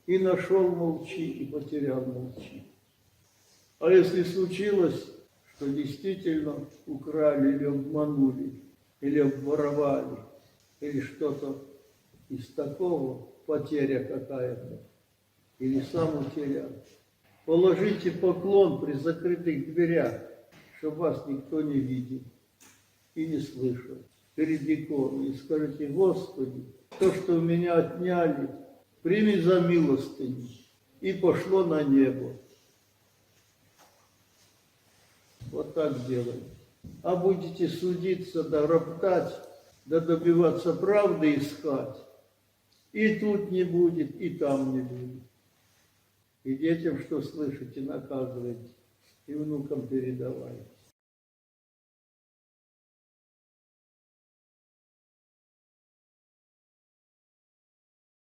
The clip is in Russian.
И нашел — молчи, и потерял — молчи. А если случилось, что действительно украли или обманули, или обворовали, или что-то из такого, потеря какая-то, или сам утерял, положите поклон при закрытых дверях, чтобы вас никто не видел и не слышал, перед иконой, и скажите: Господи, то, что у меня отняли, прими за милостыню, и пошло на небо. Вот так делайте. А будете судиться, да роптать, да добиваться правды искать, и тут не будет, и там не будет. И детям, что слышите, наказывайте, и внукам передавайте.